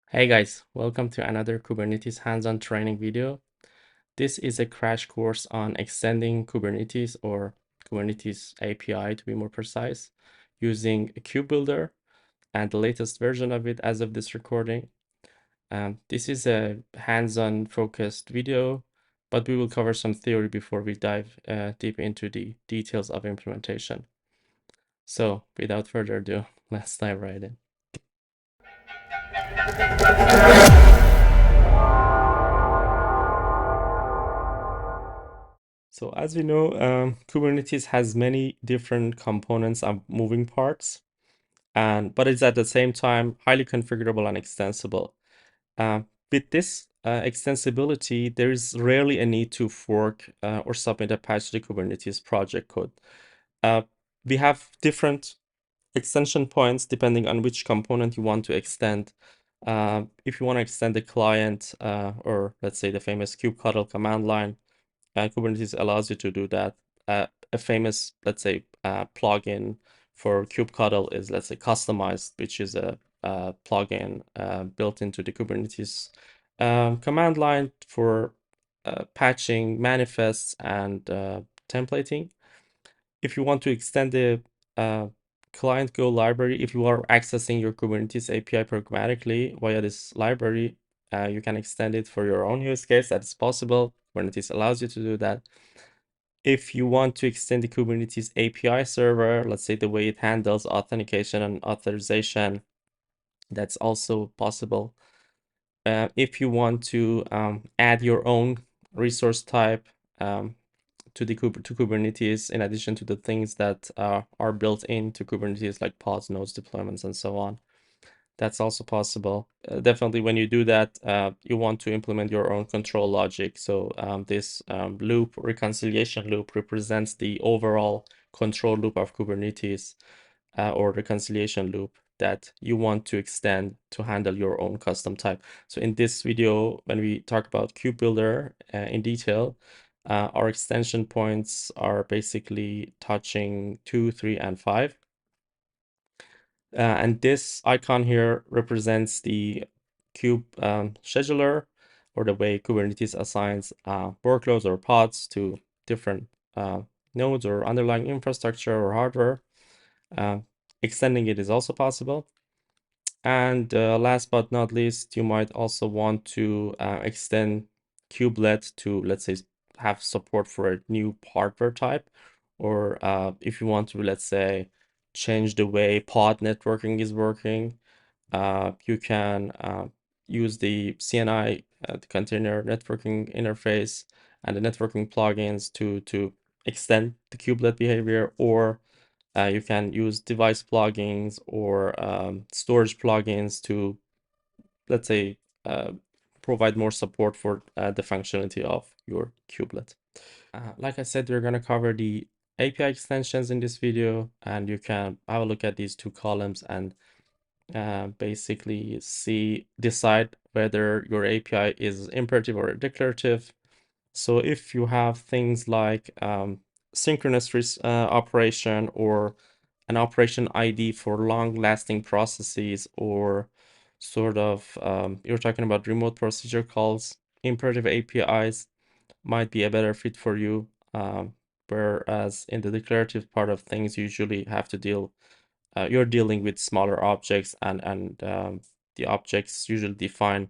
Hey guys, welcome to another Kubernetes hands-on training video. This is a crash course on extending Kubernetes or Kubernetes API to be more precise, using a Kubebuilder and the latest version of it as of this recording. This is a hands-on focused video, but we will cover some theory before we dive deep into the details of implementation. So without further ado, let's dive right in. So as we know, Kubernetes has many different components and moving parts, but it's at the same time highly configurable and extensible. With this extensibility, there is rarely a need to fork or submit a patch to the Kubernetes project code. We have different extension points depending on which component you want to extend. If you want to extend the client or let's say the famous kubectl command line, Kubernetes allows you to do that. A famous, let's say, plugin for kubectl is, let's say, customized, which is a plugin built into the Kubernetes command line for patching manifests and templating. If you want to extend the client Go library, if you are accessing your Kubernetes API programmatically via this library, you can extend it for your own use case. That is possible. Kubernetes allows you to do that. If you want to extend the Kubernetes API server, let's say the way it handles authentication and authorization, that's also possible. If you want to add your own resource type to Kubernetes, in addition to the things that are built into Kubernetes, like pods, nodes, deployments, and so on, that's also possible. Definitely, when you do that, you want to implement your own control logic. So this loop, reconciliation loop, represents the overall control loop of Kubernetes, or reconciliation loop that you want to extend to handle your own custom type. So in this video, when we talk about Kubebuilder in detail, our extension points are basically touching 2, 3, and 5. And this icon here represents the kube scheduler, or the way Kubernetes assigns workloads or pods to different nodes or underlying infrastructure or hardware. Extending it is also possible. And last but not least, you might also want to extend kubelet to, let's say, have support for a new hardware type, or if you want to, let's say, change the way pod networking is working, you can use the CNI, the container networking interface, and the networking plugins to extend the kubelet behavior, or you can use device plugins or storage plugins to, let's say, provide more support for the functionality of your kubelet. Like I said, we're going to cover the API extensions in this video, and you can have a look at these two columns and basically decide whether your API is imperative or declarative. So if you have things like synchronous operation, or an operation ID for long-lasting processes, or sort of you're talking about remote procedure calls, imperative APIs might be a better fit for you. Whereas in the declarative part of things, you usually have to you're dealing with smaller objects, and the objects usually define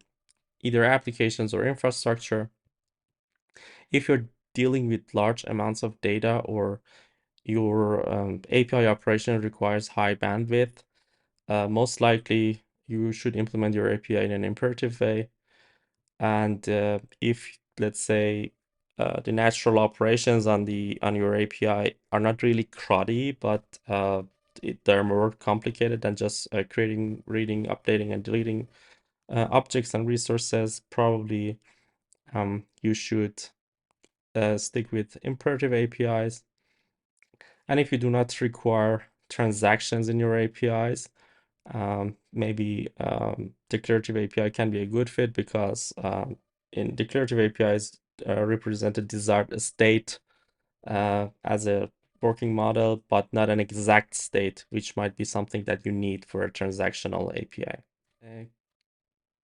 either applications or infrastructure. If you're dealing with large amounts of data, or your API operation requires high bandwidth, most likely you should implement your API in an imperative way. And if, let's say, the natural operations on your API are not really cruddy, but they're more complicated than just creating, reading, updating, and deleting objects and resources, probably you should stick with imperative APIs. And if you do not require transactions in your APIs, maybe declarative API can be a good fit, because in declarative APIs represent a desired state as a working model, but not an exact state, which might be something that you need for a transactional API.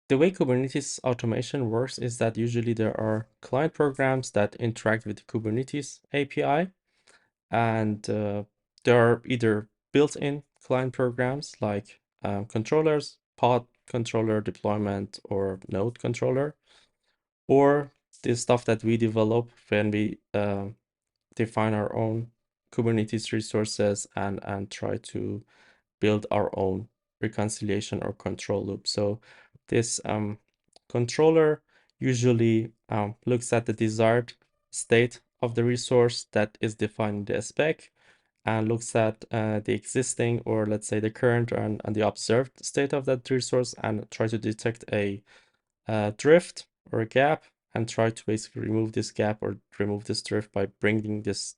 The way Kubernetes automation works is that usually there are client programs that interact with the Kubernetes API, and there are either built-in client programs like controllers, pod controller deployment, or node controller, or the stuff that we develop when we define our own Kubernetes resources and try to build our own reconciliation or control loop. So this controller usually looks at the desired state of the resource that is defined in the spec and looks at the existing, or let's say the current and the observed state of that resource, and try to detect a drift or a gap, and try to basically remove this gap or remove this drift by bringing this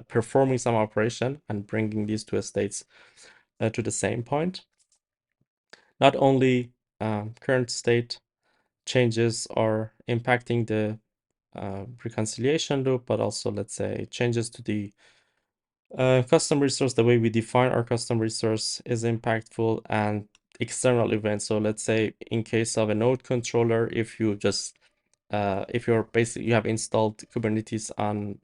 performing some operation and bringing these two states to the same point. Not only current state changes are impacting the reconciliation loop, but also, let's say, changes to the custom resource, the way we define our custom resource is impactful, and external events. So let's say in case of a node controller, if you just if you're basically you have installed Kubernetes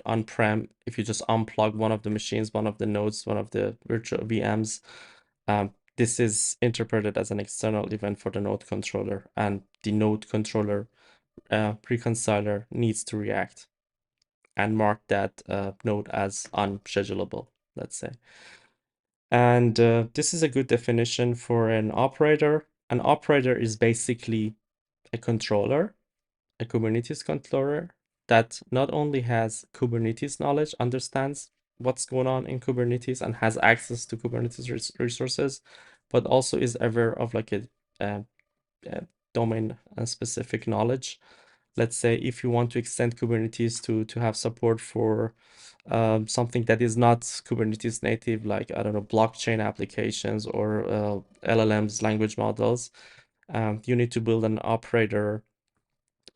on-prem, if you just unplug one of the machines, one of the nodes, one of the virtual VMs, this is interpreted as an external event for the node controller, and the node controller reconciler needs to react and mark that node as unschedulable, let's say. And this is a good definition for an operator. An operator is basically a controller, a Kubernetes controller that not only has Kubernetes knowledge, understands what's going on in Kubernetes and has access to Kubernetes resources, but also is aware of like a domain specific knowledge. Let's say if you want to extend Kubernetes to have support for something that is not Kubernetes native, like, I don't know, blockchain applications or LLMs, language models, you need to build an operator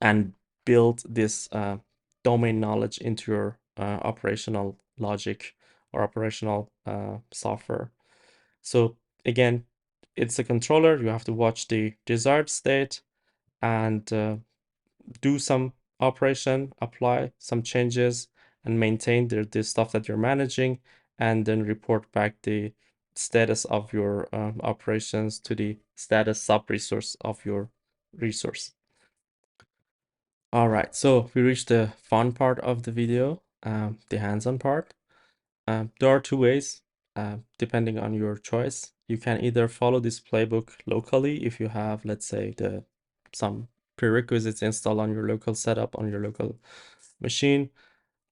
and build this domain knowledge into your operational logic or operational software. So again, it's a controller. You have to watch the desired state and do some operation, apply some changes, and maintain the stuff that you're managing, and then report back the status of your operations to the status sub-resource of your resource. All right, so we reached the fun part of the video, the hands-on part. There are two ways, depending on your choice. You can either follow this playbook locally if you have, let's say, some prerequisites installed on your local setup, on your local machine.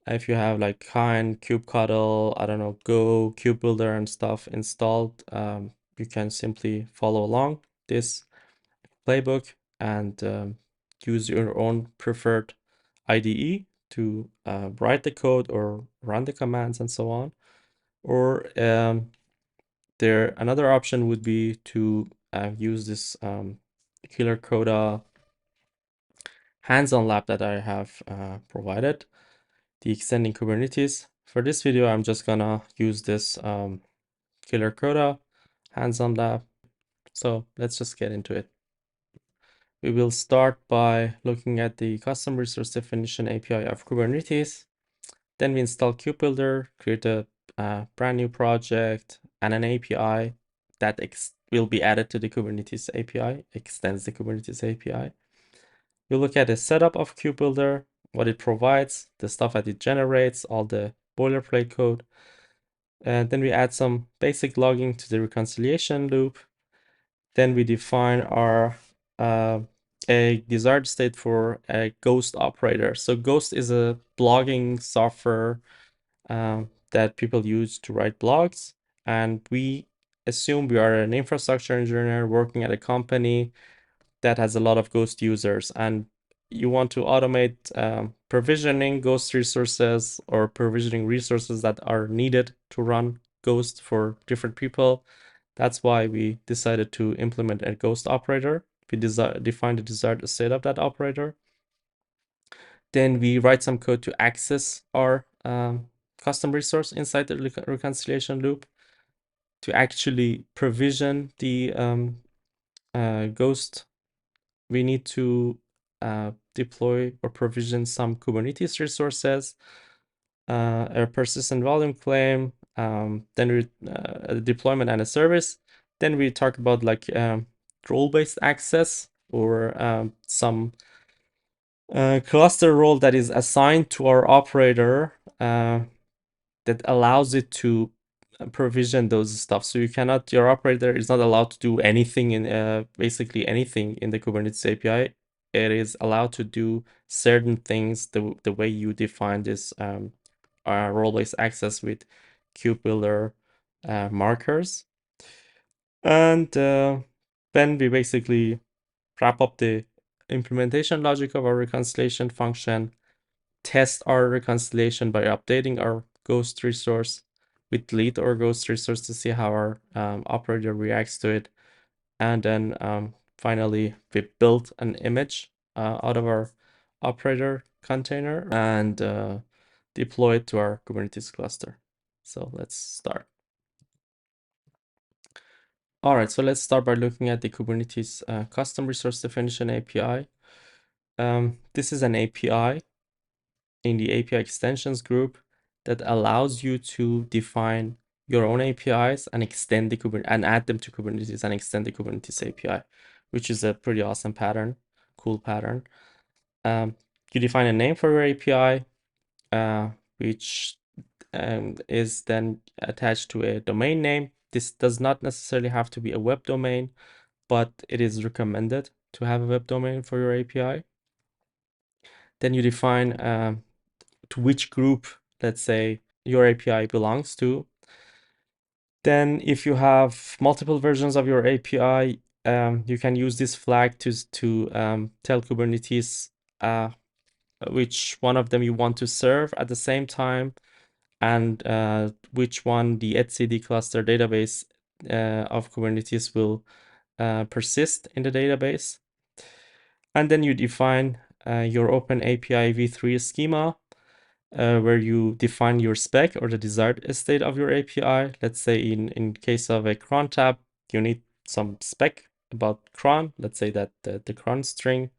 If you have like Kind, kubectl, I don't know, Go, Kubebuilder and stuff installed, you can simply follow along this playbook and use your own preferred IDE to write the code or run the commands and so on. Or another option would be to use this Killer Coda hands-on lab that I have provided, the extending Kubernetes. For this video, I'm just gonna use this Killer Coda hands-on lab. So let's just get into it. We will start by looking at the custom resource definition API of Kubernetes. Then we install Kubebuilder, create a brand new project and an API that will be added to the Kubernetes API, extends the Kubernetes API. We look at the setup of Kubebuilder, what it provides, the stuff that it generates, all the boilerplate code. And then we add some basic logging to the reconciliation loop. Then we define our a desired state for a ghost operator. So Ghost is a blogging software that people use to write blogs. And we assume we are an infrastructure engineer working at a company that has a lot of Ghost users, and you want to automate provisioning Ghost resources or provisioning resources that are needed to run Ghost for different people. That's why we decided to implement a Ghost operator. We define the desired state of that operator. Then we write some code to access our custom resource inside the reconciliation loop to actually provision the Ghost we need to deploy or provision some Kubernetes resources, a persistent volume claim, then a deployment and a service. Then we talk about like role-based access or some cluster role that is assigned to our operator that allows it to provision those stuff. So your operator is not allowed to do anything in basically anything in the Kubernetes API. It is allowed to do certain things the way you define this role-based access with Kubebuilder markers. And then we basically wrap up the implementation logic of our reconciliation function, test our reconciliation by updating our ghost resource. We delete our ghost resource to see how our operator reacts to it. And then finally, we built an image out of our operator container and deploy it to our Kubernetes cluster. So let's start. All right, so let's start by looking at the Kubernetes custom resource definition API. This is an API in the API extensions group that allows you to define your own APIs and extend the Kubernetes and add them to Kubernetes and extend the Kubernetes API, which is a pretty awesome pattern, cool pattern. You define a name for your API, which is then attached to a domain name. This does not necessarily have to be a web domain, but it is recommended to have a web domain for your API. Then you define to which group, let's say, your API belongs to. Then if you have multiple versions of your API, you can use this flag to tell Kubernetes which one of them you want to serve at the same time, and which one the etcd cluster database of Kubernetes will persist in the database. And then you define your Open API v3 schema, where you define your spec or the desired state of your API. Let's say in case of a cron tab, you need some spec about cron. Let's say that the cron string,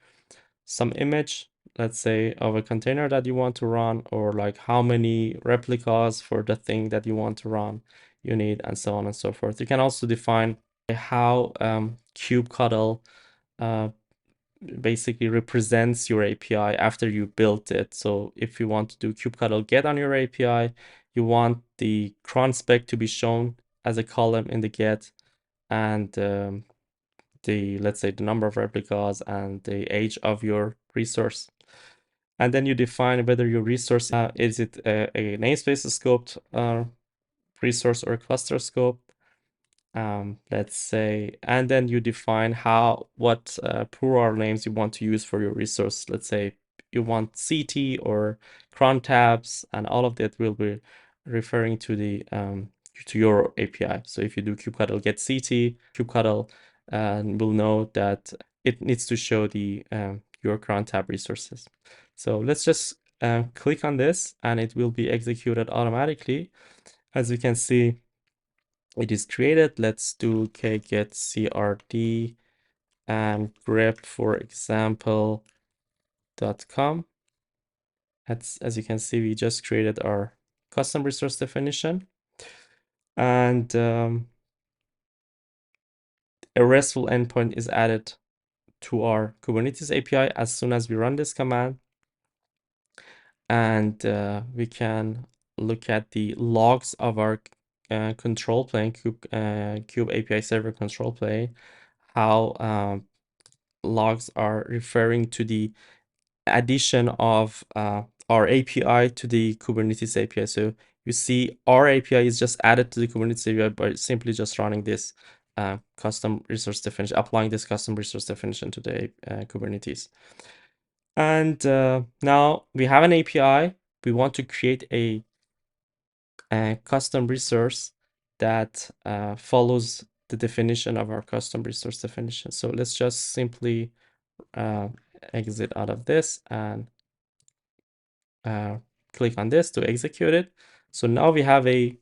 some image, let's say, of a container that you want to run, or like how many replicas for the thing that you want to run you need, and so on and so forth. You can also define how kubectl basically represents your API after you built it. So if you want to do kubectl get on your API, you want the cron spec to be shown as a column in the get, and let's say the number of replicas and the age of your resource. And then you define whether your resource is it a namespace scoped resource or a cluster scope. Let's say, and then you define what plural names you want to use for your resource. Let's say you want CT or cron tabs, and all of that will be referring to the to your API. So if you do kubectl get CT, kubectl will know that it needs to show the your cron tab resources. So let's just click on this, and it will be executed automatically. As you can see, it is created. Let's do get crd and grep, for example, .com. As you can see, we just created our custom resource definition, and a RESTful endpoint is added to our Kubernetes API as soon as we run this command. And we can look at the logs of our control plane, Kube API server control plane, how logs are referring to the addition of our API to the Kubernetes API. So you see our API is just added to the Kubernetes API by simply just running this custom resource definition, applying this custom resource definition to the Kubernetes. And now we have an API. We want to create a custom resource that follows the definition of our custom resource definition. So let's just simply exit out of this and click on this to execute it. So now we have a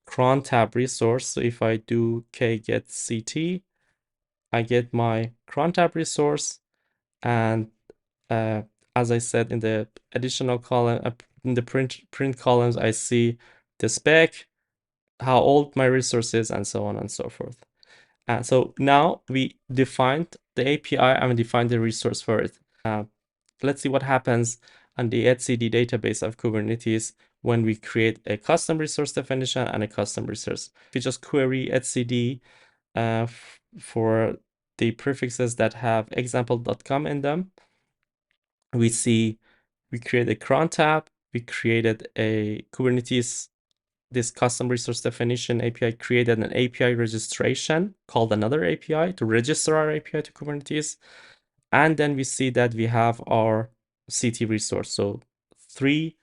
cron tab resource. So if I do get ct, I get my cron tab resource. And as I said, in the additional column, in the print columns, I see the spec, how old my resource is, and so on and so forth. So now we defined the API and we defined the resource for it. Let's see what happens on the etcd database of Kubernetes when we create a custom resource definition and a custom resource. If you just query etcd for the prefixes that have example.com in them, we see we create a cron tab, we created a Kubernetes, this custom resource definition API created an API registration called another API to register our API to Kubernetes. And then we see that we have our CT resource. So 3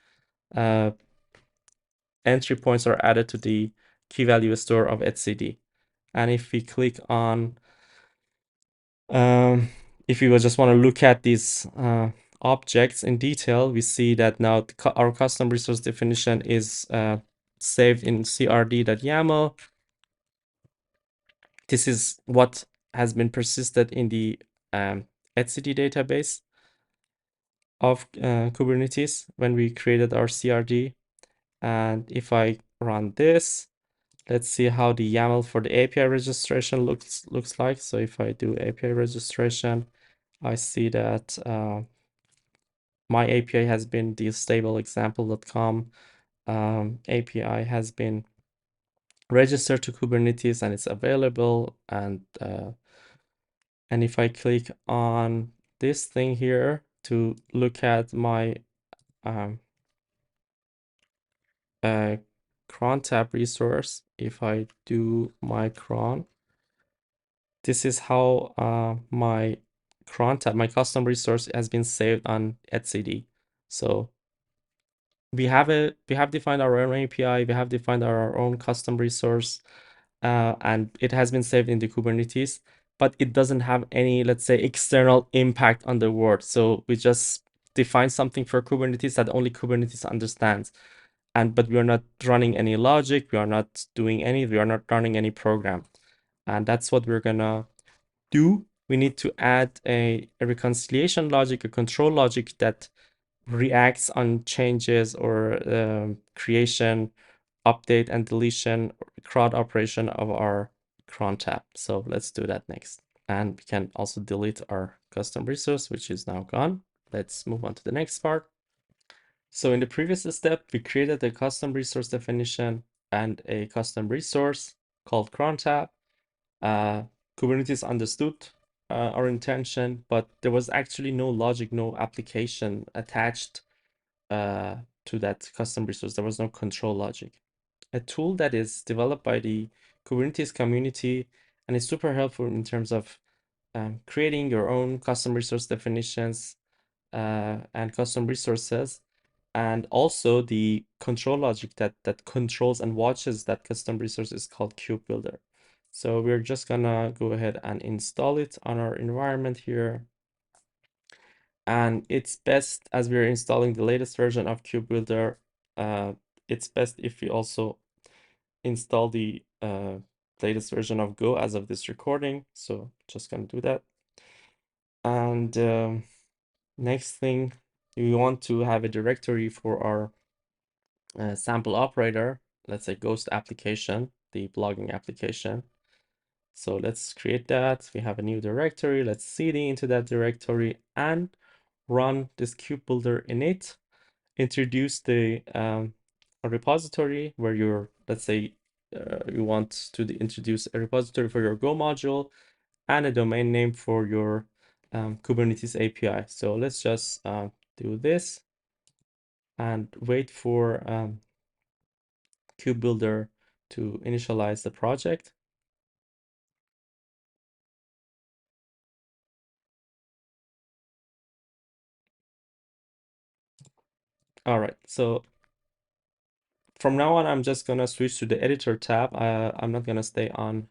entry points are added to the key value store of etcd. And if we click on, if we just want to look at these objects in detail, we see that now our custom resource definition is saved in crd.yaml. This is what has been persisted in the etcd database of Kubernetes when we created our CRD. And if I run this, let's see how the YAML for the API registration looks like. So if I do API registration, I see that my API has been the stable example.com API has been registered to Kubernetes and it's available. And if I click on this thing here to look at my cron tab resource, if I do my cron, this is how my cron tab, my custom resource, has been saved on etcd. So we have defined our own API, we have defined our own custom resource, and it has been saved in the Kubernetes, but it doesn't have any, let's say, external impact on the world. So we just define something for Kubernetes that only Kubernetes understands. But we are not running any logic, we are not running any program. And that's what we're gonna do. We need to add a reconciliation logic, a control logic that reacts on changes or creation, update and deletion, CRUD operation of our cron tab. So let's do that next. And we can also delete our custom resource, which is now gone. Let's move on to the next part. So in the previous step, we created a custom resource definition and a custom resource called cron tab. Kubernetes understood our intention, but there was actually no logic, no application attached to that custom resource. There was no control logic. A tool that is developed by the Kubernetes community and is super helpful in terms of creating your own custom resource definitions and custom resources, and also the control logic that controls and watches that custom resource is called Kubebuilder. So we're just gonna go ahead and install it on our environment here. And it's best, as we're installing the latest version of Kubebuilder, it's best if we also install the latest version of Go as of this recording. So just gonna do that. And next thing, we want to have a directory for our sample operator, let's say ghost application, the blogging application. So let's create that. We have a new directory. Let's cd into that directory and run this Kubebuilder init. Introduce the a repository where you're, let's say, you want to introduce a repository for your Go module and a domain name for your Kubernetes API. So let's just do this and wait for Kubebuilder to initialize the project. All right, so from now on, I'm just gonna switch to the editor tab. I'm not gonna stay on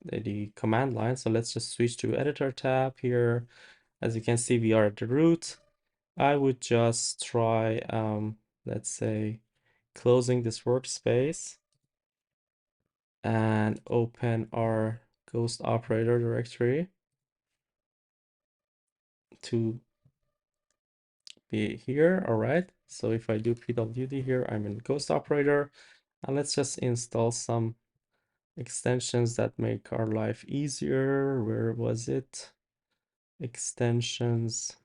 the command line. So let's just switch to editor tab here. As you can see, we are at the root. I would just try, let's say, closing this workspace and open our ghost operator directory. to be here. All right. So if I do pwd here, I'm in Ghost operator, and let's just install some extensions that make our life easier. Where was it? Extensions.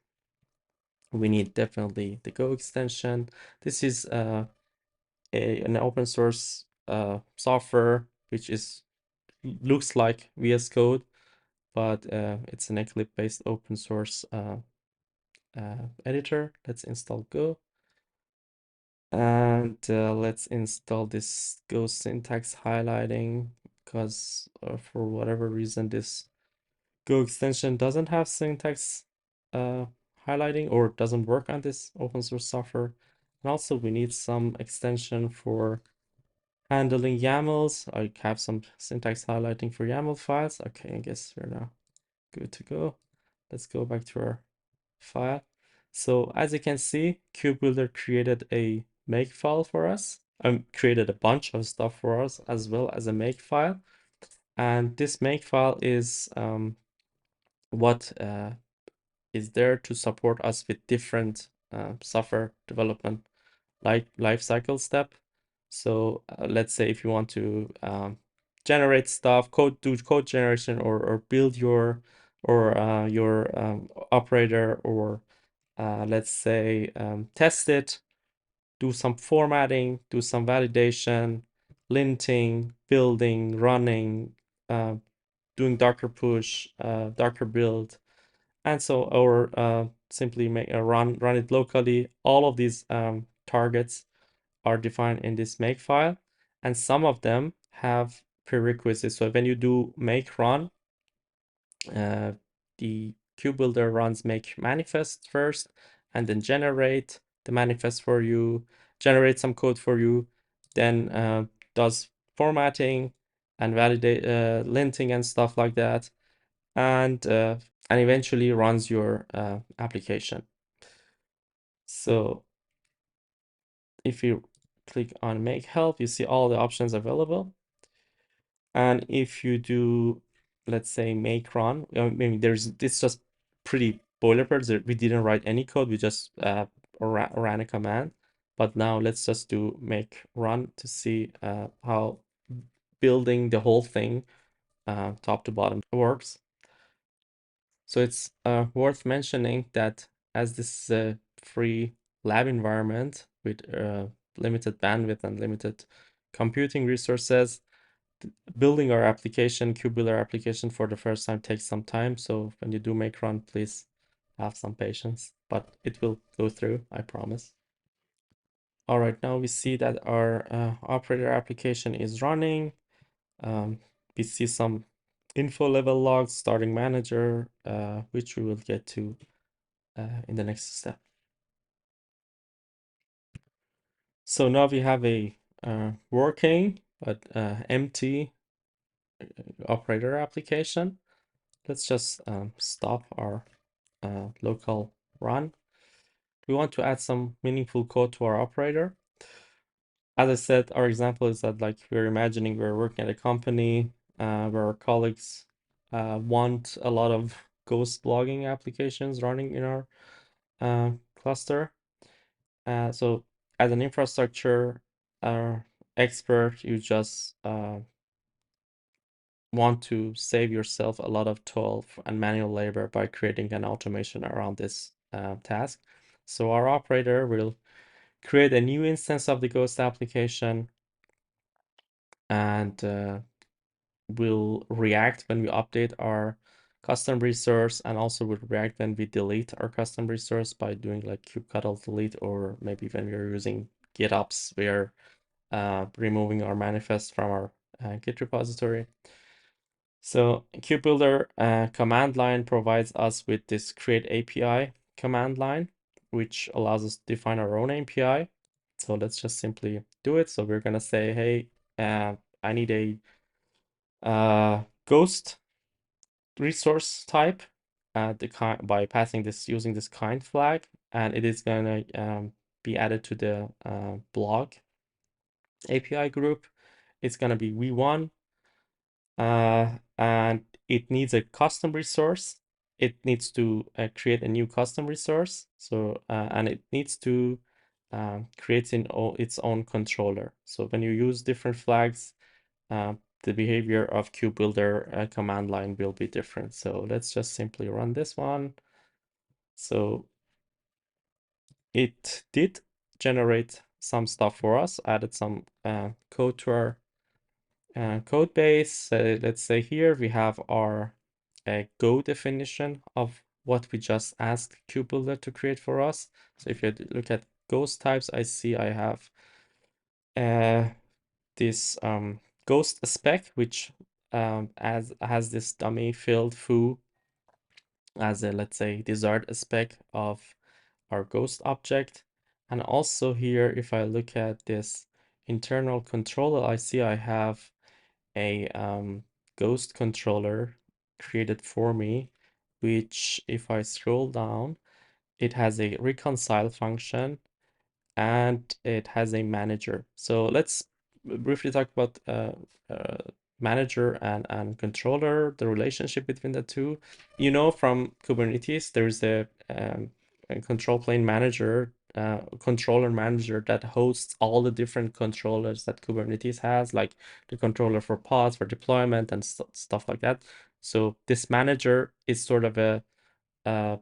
We need definitely the Go extension. This is an open source software which looks like VS Code, but it's an Eclipse-based open source editor. Let's install Go. And let's install this Go syntax highlighting, because for whatever reason this Go extension doesn't have syntax highlighting, or doesn't work on this open source software. And also we need some extension for handling YAMLs. I have some syntax highlighting for YAML files. Okay, I guess we're now good to go. Let's go back to our file. So as you can see, Kubebuilder created a make file for us. Created a bunch of stuff for us, as well as a make file. And this make file is what is there to support us with different software development life cycle step. So let's say if you want to generate stuff, do code generation, or build your operator, or let's say test it, do some formatting, do some validation, linting, building, running, doing Docker push, Docker build, and so, or simply run it locally. All of these targets are defined in this make file, and some of them have prerequisites. So when you do make run, the Kubebuilder runs make manifest first, and then generate the manifest for you, generate some code for you, then does formatting and validate linting and stuff like that, and eventually runs your application. So if you click on make help, you see all the options available. And if you do, let's say, make run, I mean, it's just pretty boilerplate. We didn't write any code, we just ran a command. But now let's just do make run to see how building the whole thing top to bottom works. So it's worth mentioning that as this is a free lab environment with limited bandwidth and limited computing resources, building our application, Kubebuilder application, for the first time takes some time. So when you do make run, please have some patience, but it will go through, I promise. All right, now we see that our operator application is running. We see some info level logs, starting manager, which we will get to in the next step. So now we have a working but empty operator application. Let's just stop our local run. We want to add some meaningful code to our operator. As I said, our example is that, like, we're imagining we're working at a company where our colleagues want a lot of ghost logging applications running in our cluster. So as an infrastructure expert, you just want to save yourself a lot of toil and manual labor by creating an automation around this task. So our operator will create a new instance of the Ghost application, and will react when we update our custom resource, and also will react when we delete our custom resource by doing like kubectl delete, or maybe when we're using GitOps, we're removing our manifest from our Git repository. So Kubebuilder command line provides us with this create API command line, which allows us to define our own API. So let's just simply do it. So we're gonna say, hey, I need a ghost resource type by passing this, using this kind flag, and it is gonna be added to the blog API group. It's gonna be v1, and it needs a custom resource. it needs to create a new custom resource. So and it needs to create its own controller. So when you use different flags, the behavior of Kubebuilder command line will be different. So let's just simply run this one. So it did generate some stuff for us, added some code to our code base. Let's say here we have our Go definition of what we just asked Kubebuilder to create for us. So if you look at ghost types, I see I have this ghost spec, which has this dummy field foo as a, let's say, desired spec of our ghost object. And also here, if I look at this internal controller, I see I have a ghost controller created for me, which if I scroll down, it has a reconcile function and it has a manager. So let's briefly talk about uh, manager and controller, the relationship between the two. You know, from Kubernetes, there's a control plane manager, controller manager that hosts all the different controllers that Kubernetes has, like the controller for pods, for deployment, and stuff like that. So this manager is sort of a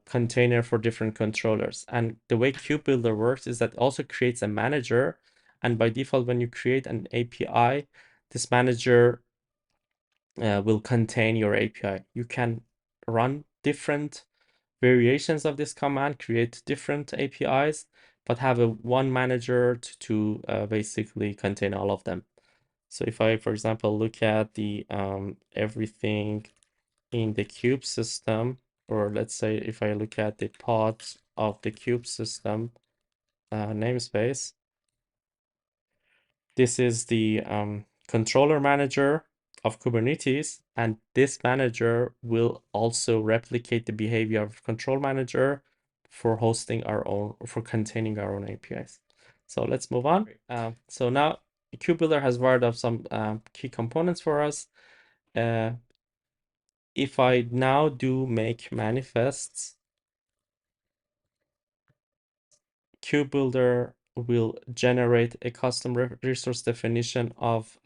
container for different controllers. And the way Kubebuilder works is that it also creates a manager. And by default, when you create an API, this manager will contain your API. You can run different variations of this command, create different APIs, but have a one manager to basically contain all of them. So if I, for example, look at the everything in the kube system, or let's say if I look at the pods of the kube system namespace, this is the controller manager of Kubernetes, and this manager will also replicate the behavior of control manager for hosting our own, for containing our own APIs. So let's move on. So now Kubebuilder has wired up some key components for us. If I now do make manifests, Kubebuilder will generate a custom resource definition of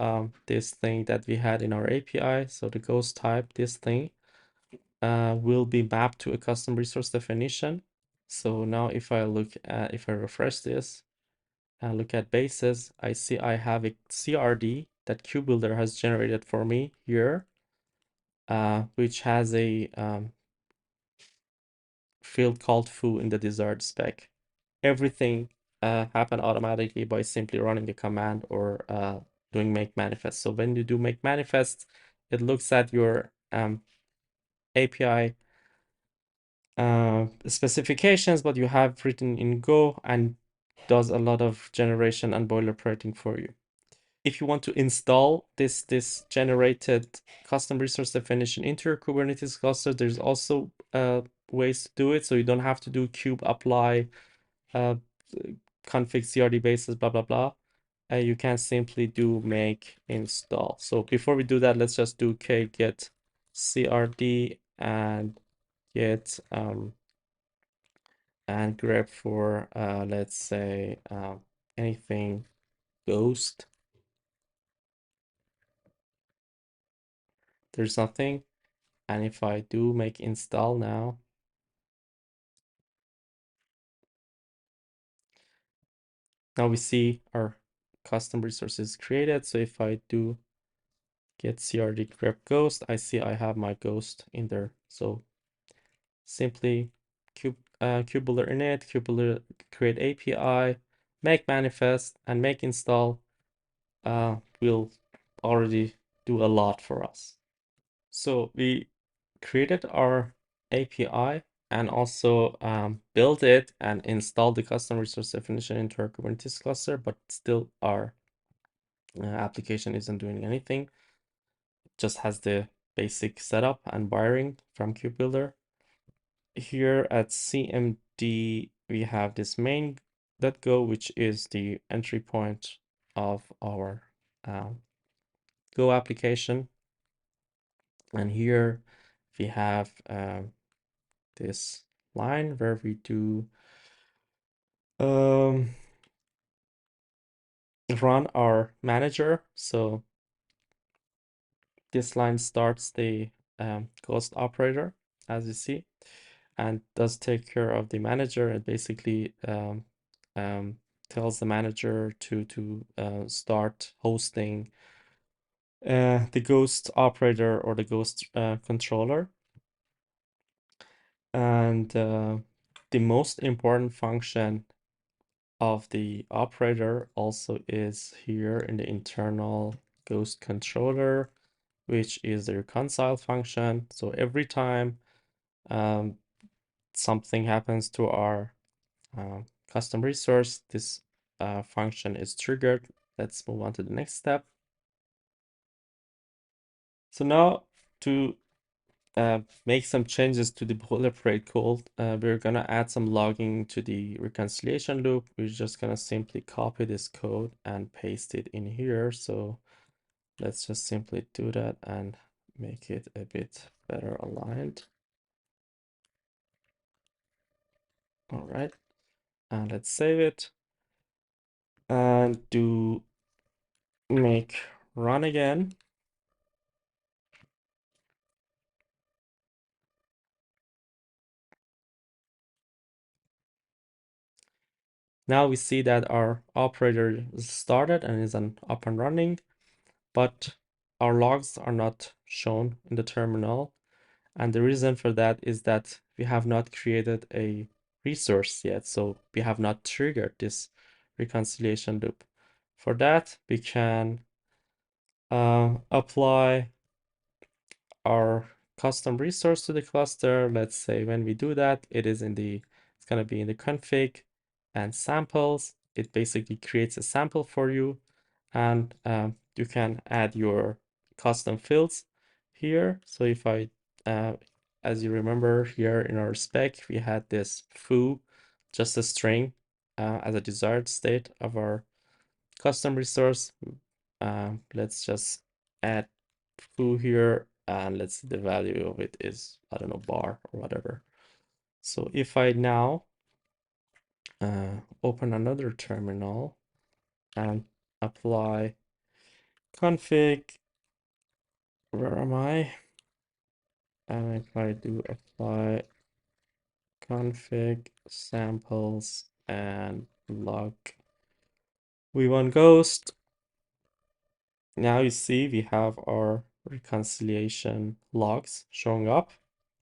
this thing that we had in our API. So the ghost type, this thing, will be mapped to a custom resource definition. So now if I look at, if I refresh this and look at bases, I see I have a CRD that Kubebuilder has generated for me here, which has a field called foo in the desired spec. Everything happen automatically by simply running a command or doing make manifest. So when you do make manifest, it looks at your API specifications, what you have written in Go, and does a lot of generation and boilerplating for you. If you want to install this generated custom resource definition into your Kubernetes cluster, there's also ways to do it. So you don't have to do kube apply config CRD bases, blah, blah, blah. You can simply do make install. So before we do that, let's just do get CRD and get and grep for let's say anything ghost. There's nothing. And if I do make install now, now we see our custom resources created. So if I do get CRD grep ghost, I see I have my ghost in there. So simply Kubebuilder init, Kubebuilder create API, make manifest, and make install will already do a lot for us. So we created our API and also built it and installed the custom resource definition into our Kubernetes cluster, but still our application isn't doing anything. It just has the basic setup and wiring from Kubebuilder. Here at CMD, we have this main.go, which is the entry point of our Go application. And here we have this line where we do run our manager. So this line starts the ghost operator, as you see, and does take care of the manager. It basically tells the manager to start hosting the ghost operator or the ghost controller. And the most important function of the operator also is here in the internal ghost controller, which is the reconcile function. So every time something happens to our custom resource, this function is triggered. Let's move on to the next step. So now to make some changes to the boilerplate code, we're gonna add some logging to the reconciliation loop. We're just gonna simply copy this code and paste it in here. So let's just simply do that and make it a bit better aligned. All right, and let's save it and do make run again. Now we see that our operator is started and is up and running, but our logs are not shown in the terminal. And the reason for that is that we have not created a resource yet. So we have not triggered this reconciliation loop. For that, we can apply our custom resource to the cluster. Let's say when we do that, it's going to be in the config and samples. It basically creates a sample for you, and you can add your custom fields here. So if as you remember here in our spec, we had this foo, just a string as a desired state of our custom resource. Let's just add foo here, and let's see the value of it is, I don't know, bar or whatever. So if I now open another terminal and apply config, where am I? And if I do apply config samples and log v1 ghost, now you see we have our reconciliation logs showing up,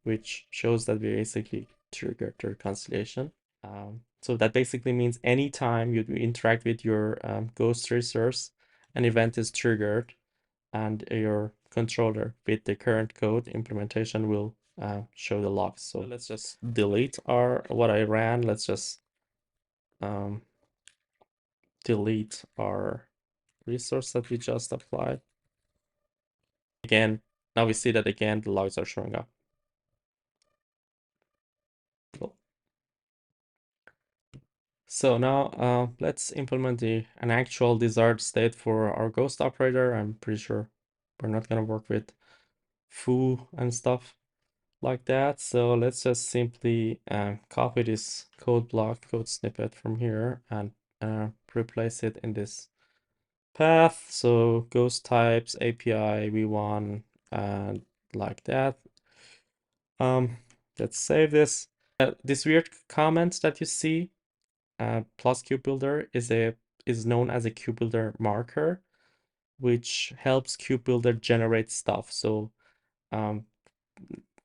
which shows that we basically triggered the reconciliation. So that basically means anytime you interact with your ghost resource, an event is triggered, and your controller with the current code implementation will show the logs. So let's just delete what I ran. Let's just delete our resource that we just applied. Again, now we see that again the logs are showing up. Cool. So now let's implement an actual desired state for our ghost operator. I'm pretty sure we're not gonna work with foo and stuff like that. So let's just simply copy this code block, code snippet from here and replace it in this path. So ghost types, API, v1, and like that. Let's save this. This weird comment that you see, plus Kubebuilder is known as a Kubebuilder marker, which helps Kubebuilder generate stuff. So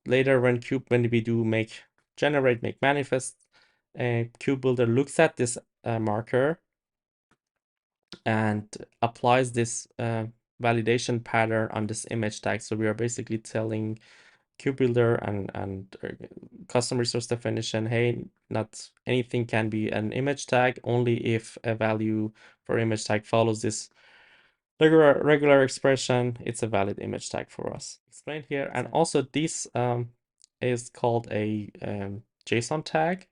later when we do make manifest, Kubebuilder looks at this marker and applies this validation pattern on this image tag. So we are basically telling Kubebuilder and custom resource definition, hey, not anything can be an image tag, only if a value for image tag follows this regular expression, it's a valid image tag for us. Explained here. And also this is called a JSON tag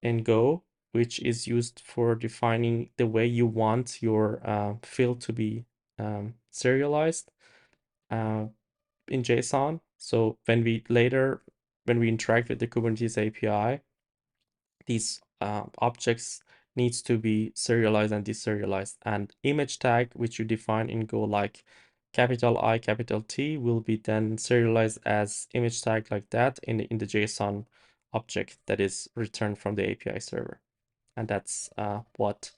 in Go, which is used for defining the way you want your field to be serialized in JSON. So when we later when we interact with the Kubernetes API, these objects needs to be serialized and deserialized. And image tag, which you define in Go like capital I, capital T, will be then serialized as image tag like that in the JSON object that is returned from the API server. And that's what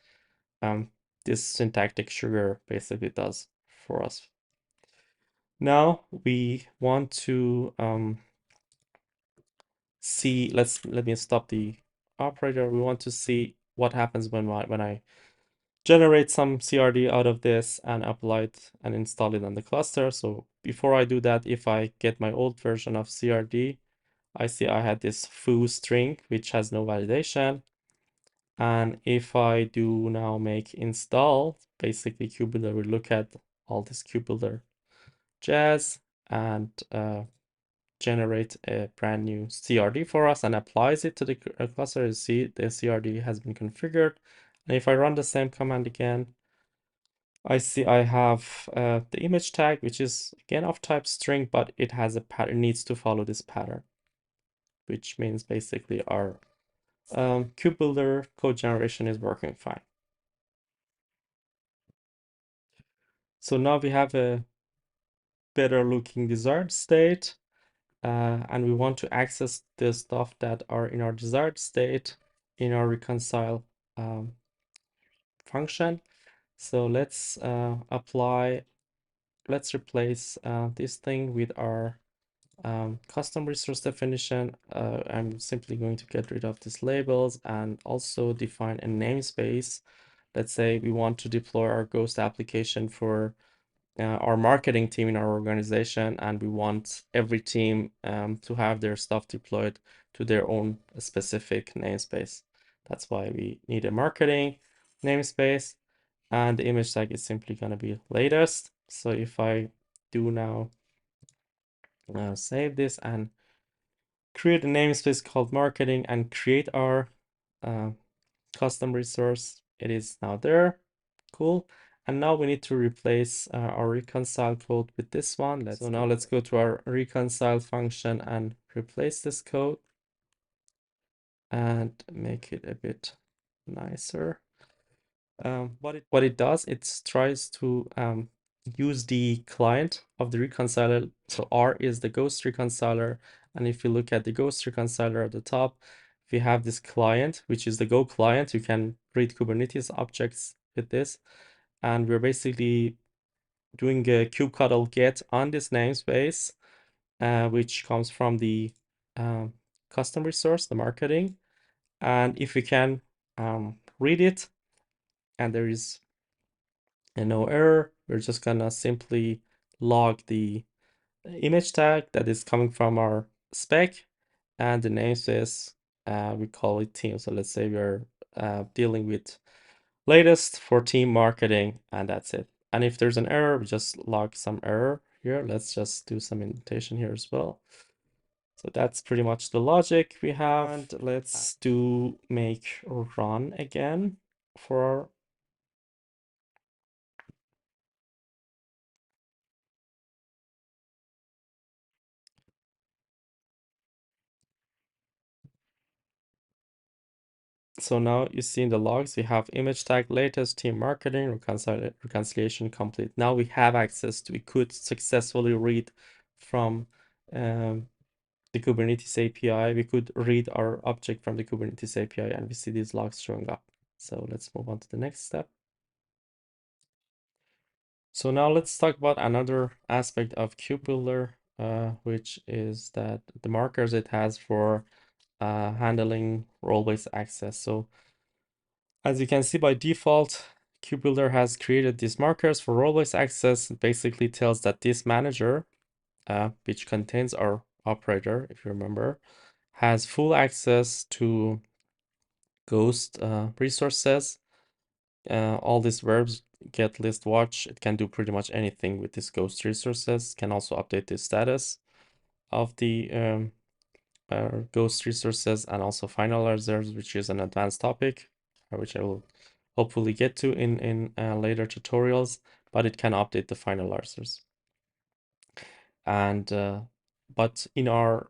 this syntactic sugar basically does for us. Now we want to see, let me stop the operator. We want to see what happens when I generate some CRD out of this and apply it and install it on the cluster. So before I do that, if I get my old version of CRD, I see I had this foo string, which has no validation. And if I do now make install, basically Kubebuilder will look at all this Kubebuilder jazz and generate a brand new CRD for us and applies it to the cluster. You see the CRD has been configured. And if I run the same command again, I see I have the image tag, which is again of type string, but it has a pattern, needs to follow this pattern, which means basically our Kubebuilder code generation is working fine. So now we have a better looking desired state, and we want to access the stuff that are in our desired state in our reconcile function. So let's let's replace this thing with our custom resource definition. I'm simply going to get rid of these labels and also define a namespace. Let's say we want to deploy our Ghost application for our marketing team in our organization, and we want every team to have their stuff deployed to their own specific namespace. That's why we need a marketing namespace, and the image tag is simply going to be latest. So if I do now save this and create a namespace called marketing and create our custom resource, it is now there. Cool. And now we need to replace our reconcile code with this one. So now let's go to our reconcile function and replace this code and make it a bit nicer. What it does, it tries to use the client of the reconciler. So R is the Ghost reconciler. And if you look at the Ghost reconciler at the top, we have this client, which is the Go client. You can read Kubernetes objects with this. And we're basically doing a kubectl get on this namespace, which comes from the custom resource, the marketing. And if we can read it and there is no error, we're just gonna simply log the image tag that is coming from our spec, and the namespace, we call it team. So let's say we're dealing with latest for team marketing, and that's it. And if there's an error, we just log some error here. Let's just do some indentation here as well. So that's pretty much the logic we have. And let's do make run again for our So now you see in the logs, we have image tag latest, team marketing, reconciliation complete. Now we have access to, we could successfully read from the Kubernetes API. We could read our object from the Kubernetes API and we see these logs showing up. So let's move on to the next step. So now let's talk about another aspect of Kubebuilder, which is that the markers it has for handling role-based access. So as you can see by default, Kubebuilder has created these markers for role-based access. It basically tells that this manager, which contains our operator, if you remember, has full access to Ghost resources. All these verbs, get, list, watch, it can do pretty much anything with these Ghost resources. Can also update the status of the Ghost resources and also finalizers, which is an advanced topic, which I will hopefully get to in later tutorials, but it can update the finalizers. And but in our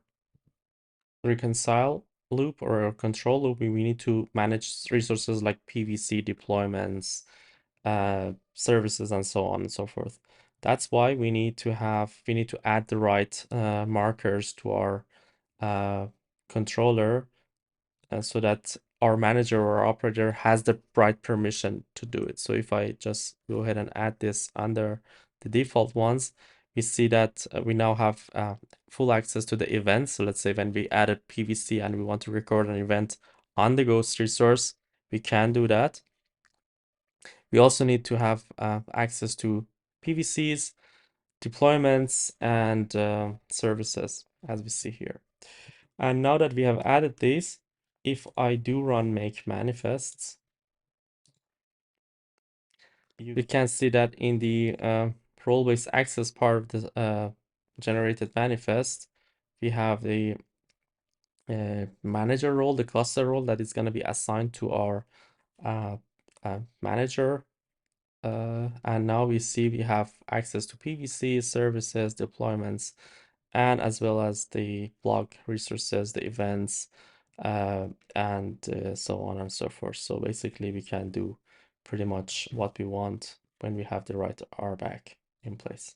reconcile loop or a control loop, we need to manage resources like PVC deployments, services, and so on and so forth. That's why we need to add the right markers to our controller so that our manager or operator has the right permission to do it. So if I just go ahead and add this under the default ones, we see that we now have full access to the events. So let's say when we added PVC and we want to record an event on the Ghost resource, we can do that. We also need to have access to PVCs, deployments, and services, as we see here. And now that we have added these, if I do run make manifests, you can see that in the role-based access part of the generated manifest, we have the manager role, the cluster role that is going to be assigned to our manager. And now we see we have access to PVC, services, deployments, and as well as the blog resources, the events, and so on and so forth. So basically we can do pretty much what we want when we have the right RBAC in place.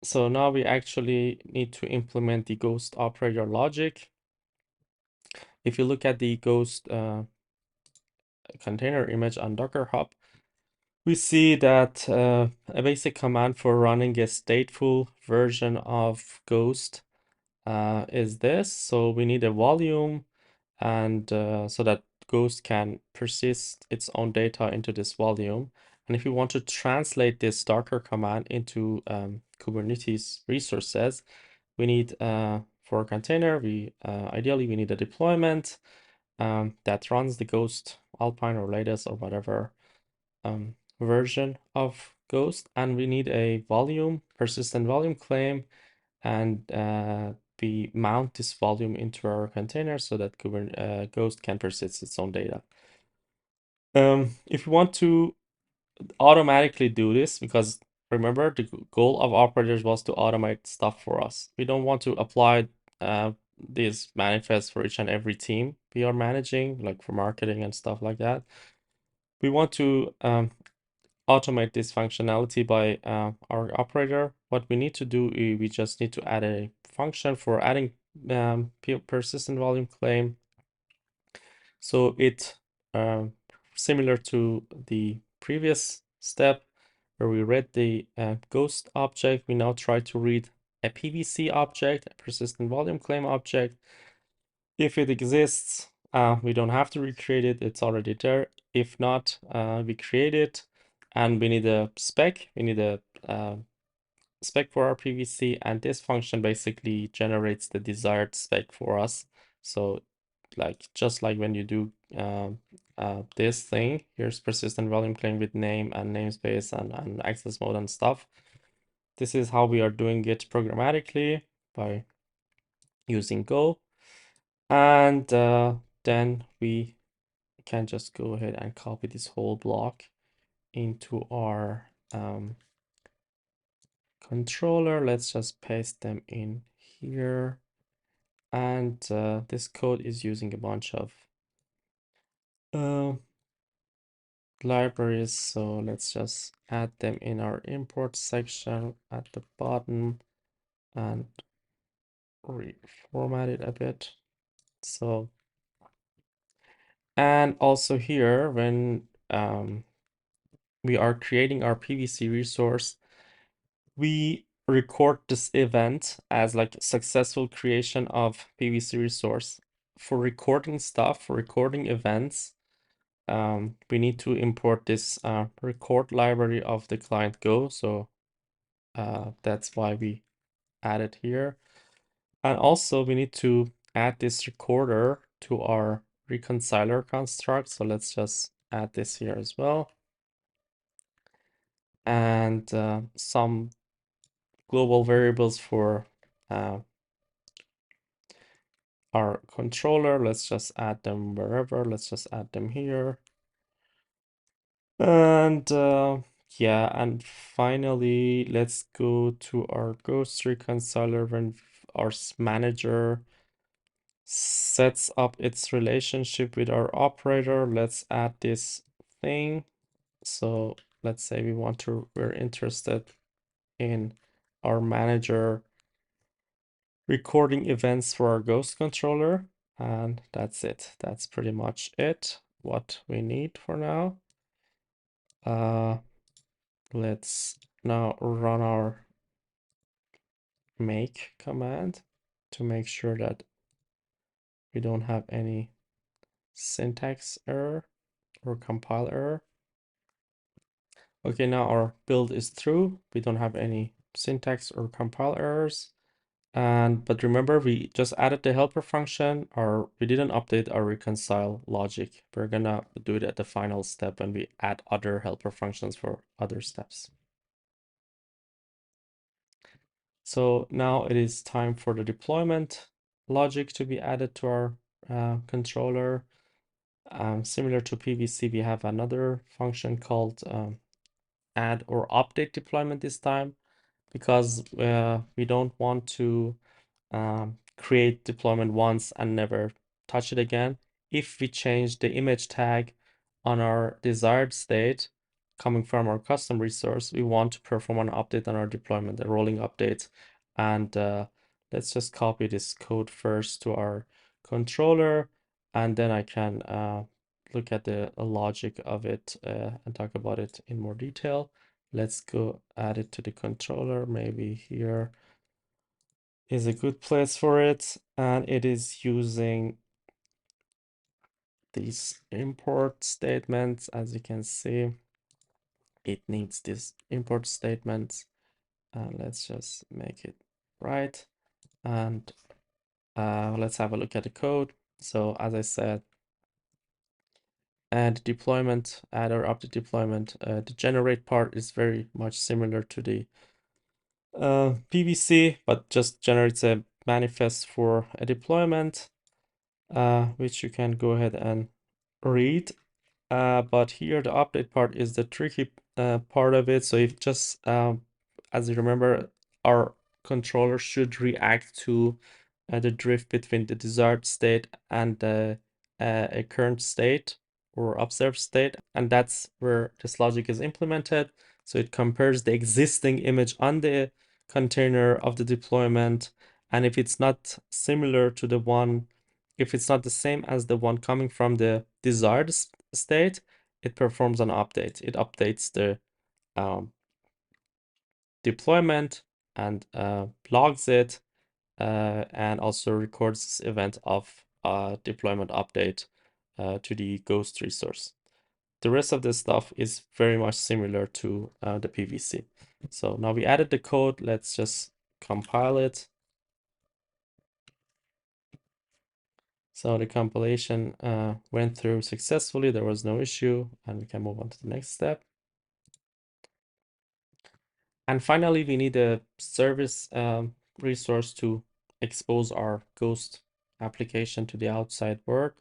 So now we actually need to implement the Ghost operator logic. If you look at the Ghost container image on Docker Hub, we see that a basic command for running a stateful version of Ghost is this. So we need a volume, and so that Ghost can persist its own data into this volume. And if we want to translate this Docker command into Kubernetes resources, we need for a container, ideally we need a deployment that runs the Ghost Alpine or latest or whatever version of Ghost, and we need a volume, persistent volume claim, and we mount this volume into our container so that Ghost can persist its own data. If we want to automatically do this, because remember the goal of operators was to automate stuff for us. We don't want to apply these manifests for each and every team we are managing, like for marketing and stuff like that. We want to automate this functionality by our operator. What we need to do is we just need to add a function for adding persistent volume claim. So it similar to the previous step where we read the Ghost object, we now try to read a PVC object, a persistent volume claim object. If it exists, we don't have to recreate it, it's already there. If not, we create it, and we need a spec. We need a spec for our PVC, and this function basically generates the desired spec for us. So just like when you do this thing, here's persistent volume claim with name and namespace and access mode and stuff. This is how we are doing it programmatically by using Go. And then we can just go ahead and copy this whole block into our controller. Let's just paste them in here. And this code is using a bunch of libraries. So let's just add them in our import section at the bottom and reformat it a bit. So, and also here, when we are creating our PVC resource, we record this event as like successful creation of PVC resource. For recording stuff, for recording events, we need to import this record library of the client Go. So that's why we add it here. And also we need to add this recorder to our reconciler construct. So let's just add this here as well. And some global variables for our controller. Let's just add them wherever. Let's just add them here. And yeah, and finally, let's go to our Ghost reconciler. When our manager sets up its relationship with our operator. Let's add this thing. So let's say we're interested in our manager recording events for our ghost controller, and that's it. That's pretty much it, what we need for now. Let's now run our make command to make sure that we don't have any syntax error or compile error. Okay, now our build is through. We don't have any syntax or compile errors. But remember, we just added the helper function, or we didn't update our reconcile logic. We're gonna do it at the final step when we add other helper functions for other steps. So now it is time for the deployment logic to be added to our controller. Similar to PVC, we have another function called add or update deployment this time, because we don't want to create deployment once and never touch it again. If we change the image tag on our desired state coming from our custom resource, we want to perform an update on our deployment, a rolling update. And let's just copy this code first to our controller, and then I can look at the logic of it and talk about it in more detail. Let's go add it to the controller, maybe here is a good place for it, and it is using these import statements. As you can see, it needs this import statements, and let's just make it right, and let's have a look at the code. So as I said, add deployment, add or update deployment. The generate part is very much similar to the PVC, but just generates a manifest for a deployment, which you can go ahead and read. But here the update part is the tricky part of it. So if just, as you remember, our controller should react to the drift between the desired state and a current state or observed state. And that's where this logic is implemented. So it compares the existing image on the container of the deployment. And if it's not similar to the one, if it's not the same as the one coming from the desired state, it performs an update. It updates the deployment and logs it, and also records this event of deployment update to the ghost resource. The rest of this stuff is very much similar to the PVC. So now we added the code. Let's just compile it. So the compilation went through successfully. There was no issue, and we can move on to the next step. And finally, we need a service resource to expose our ghost application to the outside world.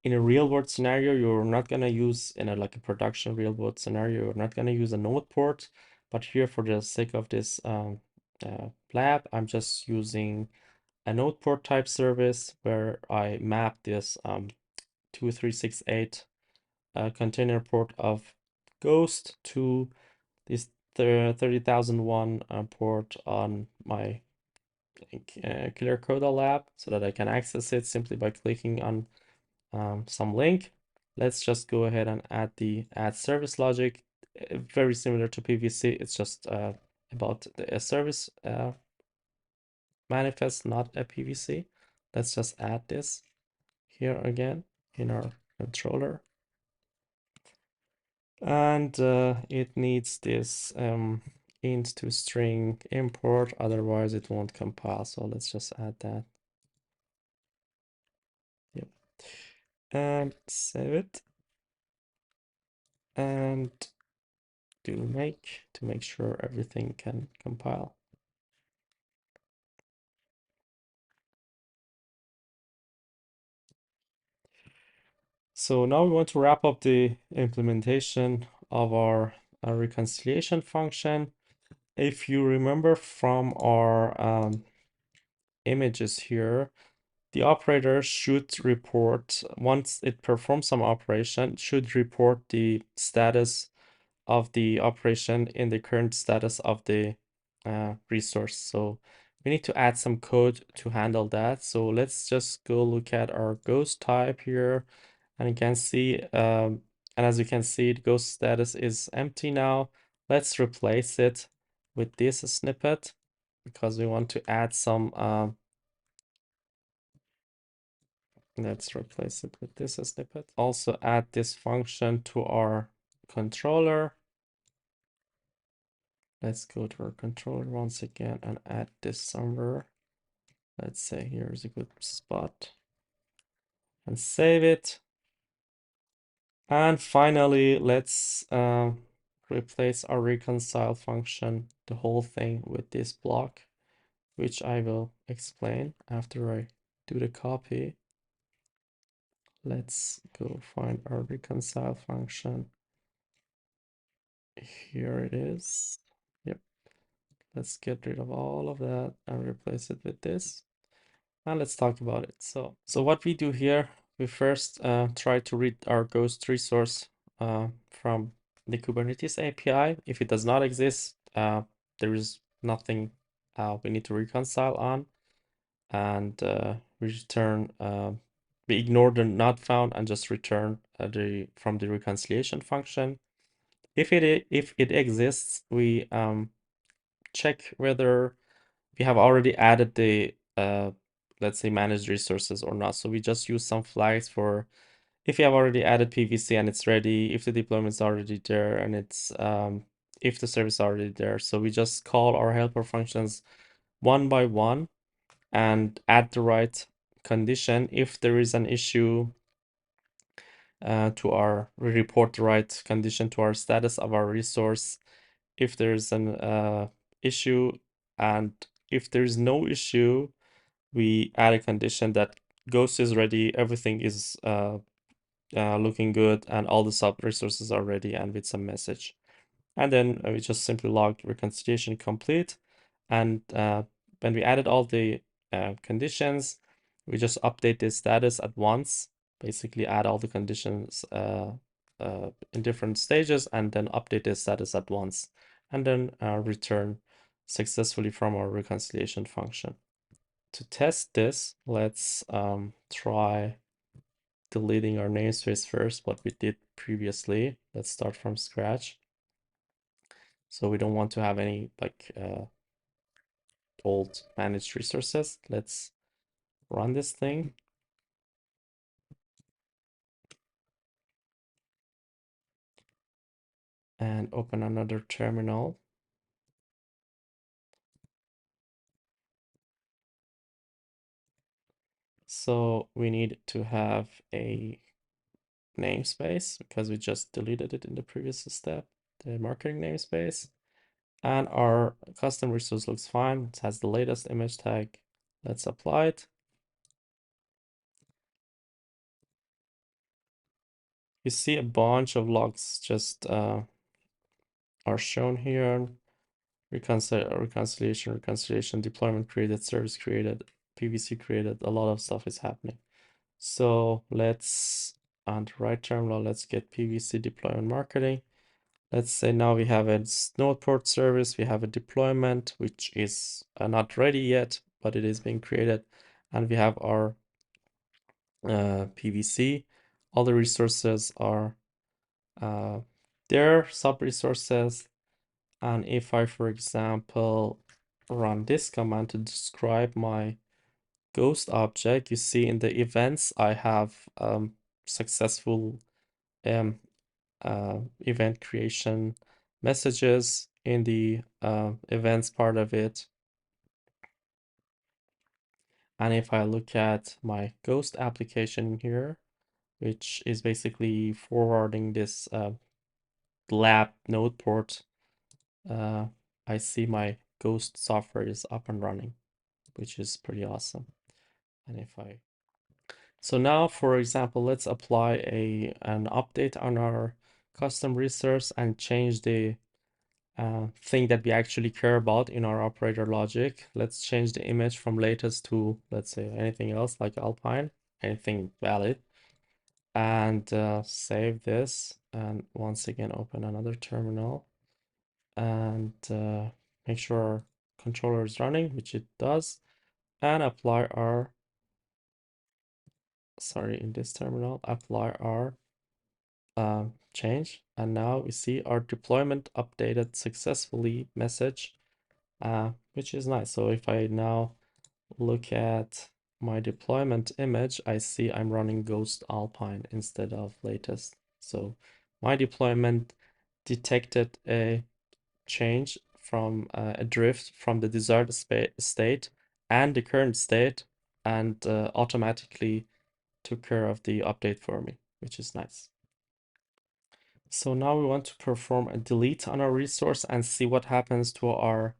In a real world scenario, you're not going to use, in a like a production real world scenario, you're not going to use a node port. But here, for the sake of this lab, I'm just using a node port type service where I map this 2368 container port of Ghost to this 30,001 port on my Clear Coda lab, so that I can access it simply by clicking on some link. Let's just go ahead and add the add service logic. Very similar to PVC. It's just about a service manifest, not a PVC. Let's just add this here again in our controller. And it needs this int to string import, otherwise it won't compile. So let's just add that. Yep. And save it. And do make to make sure everything can compile. So now we want to wrap up the implementation of our reconciliation function. If you remember from our images here, the operator should report, once it performs some operation, should report the status of the operation in the current status of the resource. So we need to add some code to handle that. So let's just go look at our ghost type here, and you can see, and as you can see, the ghost status is empty now. Let's replace it with this snippet because we want to add some. Let's replace it with this snippet. Also add this function to our controller. Let's go to our controller once again and add this somewhere. Let's say here's a good spot and save it. And finally, let's replace our reconcile function, the whole thing, with this block, which I will explain after I do the copy. Let's go find our reconcile function. Here it is. Yep. Let's get rid of all of that and replace it with this. And let's talk about it. So what we do here, we first try to read our ghost resource from the Kubernetes API. If it does not exist, there is nothing we need to reconcile on. And we return, we ignore the not found and just return from the reconciliation function. If it exists, we check whether we have already added the let's say managed resources or not. So we just use some flags for if you have already added PVC and it's ready, if the deployment is already there, and it's if the service is already there. So we just call our helper functions one by one and add the right condition. If there is an issue, we report the right condition to our status of our resource. If there's an issue, and if there's no issue, we add a condition that Ghost is ready, everything is looking good, and all the sub resources are ready, and with some message. And then we just simply log reconciliation complete. And when we added all the conditions, we just update the status at once, basically add all the conditions in different stages, and then update the status at once, and then return successfully from our reconciliation function. To test this, let's try deleting our namespace first, what we did previously. Let's start from scratch. So we don't want to have any like old managed resources. Let's run this thing. And open another terminal. So we need to have a namespace because we just deleted it in the previous step, the marketing namespace. And our custom resource looks fine. It has the latest image tag. Let's apply it. You see a bunch of logs just are shown here. Reconciliation, deployment created, service created, PVC created, a lot of stuff is happening. So let's, on the right terminal, let's get PVC deployment marketing. Let's say now we have a node port service, we have a deployment, which is not ready yet, but it is being created. And we have our PVC. All the resources are there, sub resources. And if I, for example, run this command to describe my ghost object, you see in the events, I have successful event creation messages in the events part of it. And if I look at my ghost application here, which is basically forwarding this lab node port, I see my ghost software is up and running, which is pretty awesome. And if I, so now, for example, let's apply an update on our custom resource and change the thing that we actually care about in our operator logic. Let's change the image from latest to, let's say, anything else like Alpine, anything valid, and save this. And once again, open another terminal and make sure our controller is running, which it does, and apply our, sorry, in this terminal, apply our change. And now we see our deployment updated successfully message, which is nice. So if I now look at my deployment image, I see I'm running Ghost Alpine instead of latest. So my deployment detected a change from a drift from the desired state and the current state, and automatically took care of the update for me, which is nice. So now we want to perform a delete on our resource and see what happens to our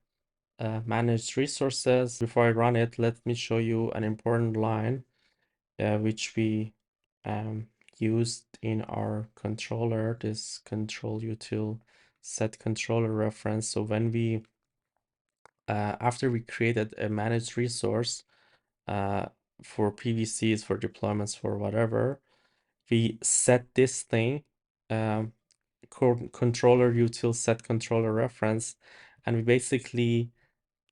managed resources. Before I run it, let me show you an important line which we used in our controller, this control util set controller reference. So when we after we created a managed resource for PVCs, for deployments, for whatever, we set this thing, controller util set controller reference, and we basically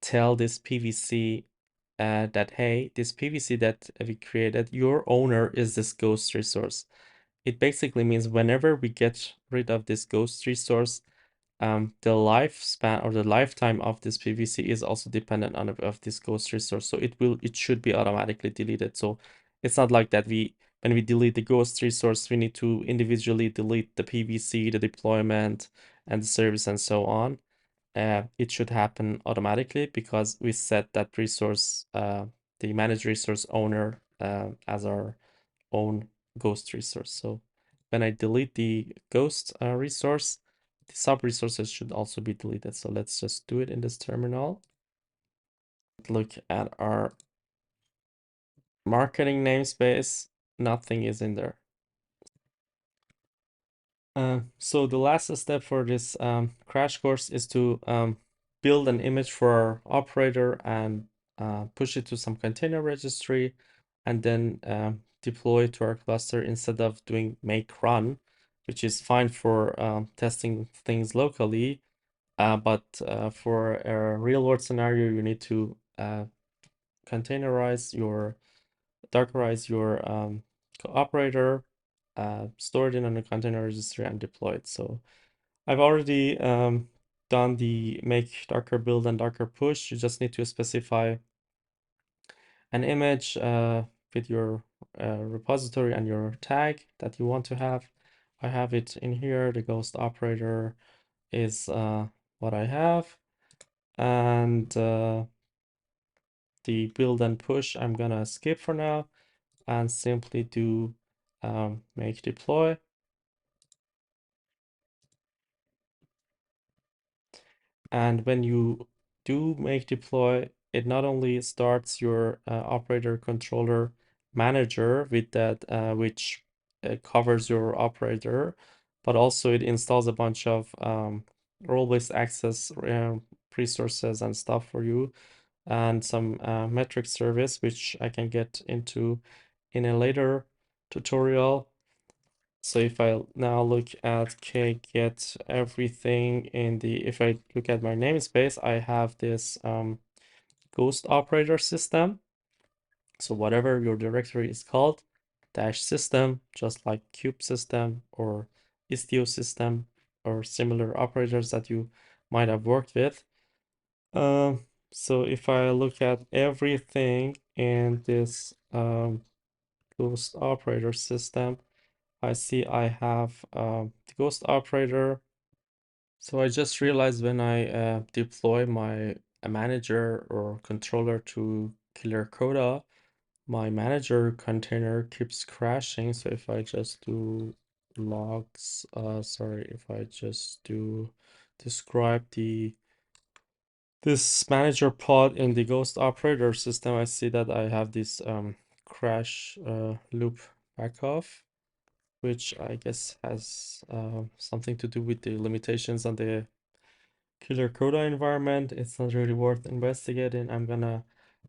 tell this PVC that, hey, this PVC that we created, your owner is this ghost resource. It basically means whenever we get rid of this ghost resource, the lifespan or the lifetime of this PVC is also dependent on of this ghost resource. So it should be automatically deleted. So it's not like that when we delete the ghost resource, we need to individually delete the PVC, the deployment, and the service, and so on. It should happen automatically because we set that resource, the managed resource owner, as our own ghost resource. So when I delete the ghost resource, the sub resources should also be deleted. So let's just do it in this terminal. Look at our marketing namespace. Nothing is in there. So the last step for this crash course is to build an image for our operator and push it to some container registry, and then deploy to our cluster instead of doing make run, which is fine for testing things locally. But for a real world scenario, you need to containerize your, Dockerize your operator, store it in a container registry, and deploy it. So I've already done the make Docker build and Docker push. You just need to specify an image with your repository and your tag that you want to have. I have it in here. The ghost operator is what I have. And the build and push I'm gonna skip for now and simply do make deploy. And when you do make deploy, it not only starts your operator controller manager with that, which covers your operator, but also it installs a bunch of role-based access resources and stuff for you, and some metric service, which I can get into in a later tutorial. So if I now look at get everything in the, if I look at my namespace, I have this ghost operator system. So whatever your directory is called, dash system, just like cube system or istio system or similar operators that you might have worked with. So if I look at everything in this ghost operator system, I see I have the ghost operator. So I just realized when I deploy my manager or controller to Killer Coda, my manager container keeps crashing. So if I just do logs, sorry, if I just do describe this manager pod in the ghost operator system, I see that I have this crash loop back off, which I guess has something to do with the limitations on the killer Coda environment. It's not really worth investigating.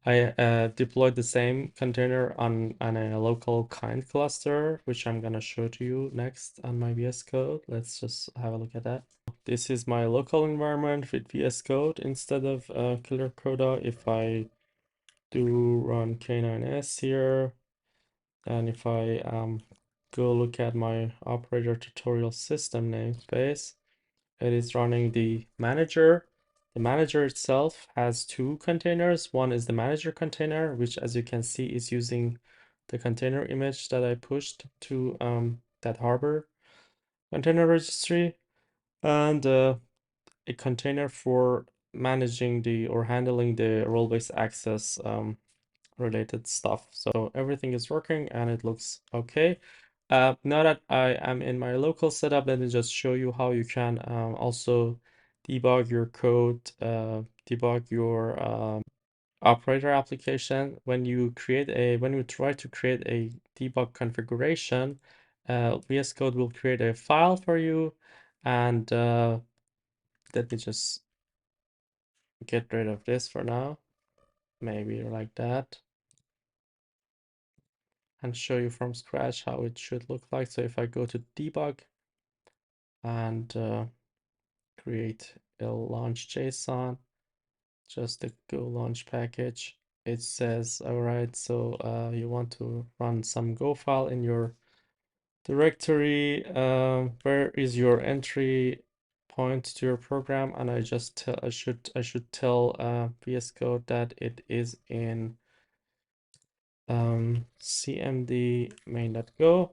I deployed the same container on a local kind cluster, which I'm gonna show to you next on my VS Code. Let's just have a look at that. This is my local environment with VS Code instead of killer Coda. If I do run K9S here, and if I go look at my operator tutorial system namespace, it is running the manager. The manager itself has two containers. One is the manager container, which as you can see is using the container image that I pushed to that Harbor container registry, and a container for managing the or handling the role-based access related stuff. So everything is working and it looks okay. Now that I am in my local setup, let me just show you how you can also debug your code, debug your operator application. When you try to create a debug configuration, VS Code will create a file for you, and let me just get rid of this for now, maybe like that, and show you from scratch how it should look like. So if I go to debug and create a launch JSON, just the go launch package, it says, all right, so you want to run some Go file in your directory. Where is your entry point to your program? And I should tell VS Code that it is in cmd main.go,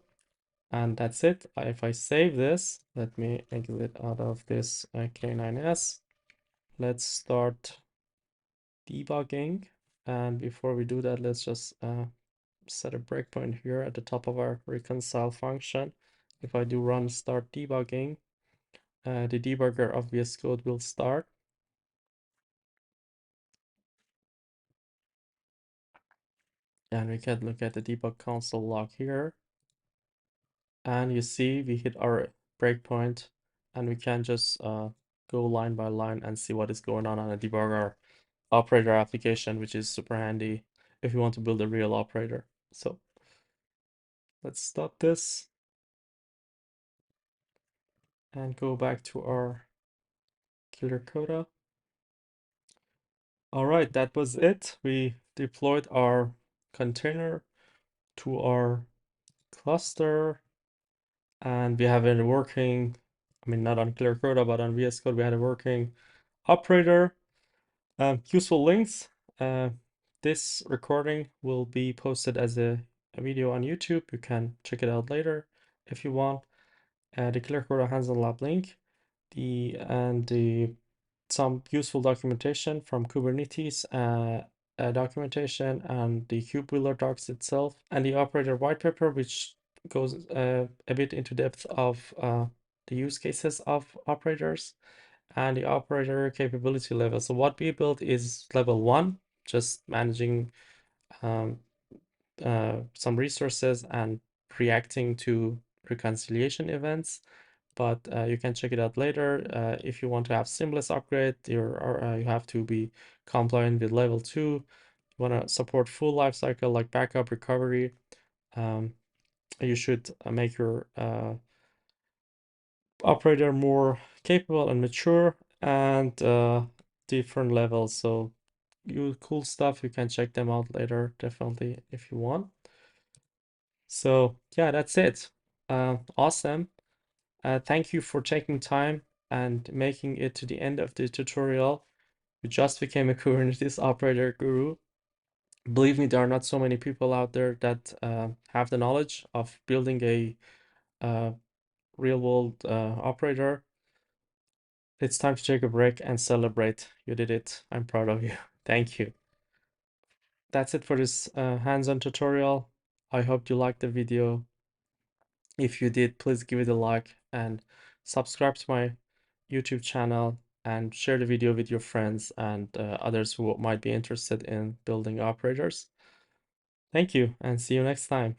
and that's it. If I save this, let me exit out of this K9S. Let's start debugging. And before we do that, let's just set a breakpoint here at the top of our reconcile function. If I do run start debugging, the debugger of VS Code will start. And we can look at the debug console log here. And you see we hit our breakpoint, and we can just go line by line and see what is going on a debugger operator application, which is super handy if you want to build a real operator. So let's stop this and go back to our killer Coda. All right, that was it. We deployed our container to our cluster, and we have a working, I mean, not on killer Coda, but on VS Code, we had a working operator. Useful links. This recording will be posted as a video on YouTube. You can check it out later if you want. The Killer Coda hands-on lab link, some useful documentation from Kubernetes documentation, and the Kubebuilder docs itself, and the operator white paper, which goes a bit into depth of the use cases of operators and the operator capability level. So what we built is level 1, just managing some resources and reacting to reconciliation events. But you can check it out later. If you want to have seamless upgrade, you have to be compliant with level 2. You want to support full lifecycle like backup, recovery. You should make your operator more capable and mature, and different levels. So cool stuff. You can check them out later, definitely, if you want. So yeah, that's it. Awesome. Thank you for taking time and making it to the end of the tutorial. You just became a Kubernetes operator guru. Believe me, there are not so many people out there that have the knowledge of building a real-world operator. It's time to take a break and celebrate. You did it. I'm proud of you. Thank you. That's it for this hands-on tutorial. I hope you liked the video. If you did, please give it a like and subscribe to my YouTube channel and share the video with your friends and others who might be interested in building operators. Thank you and see you next time.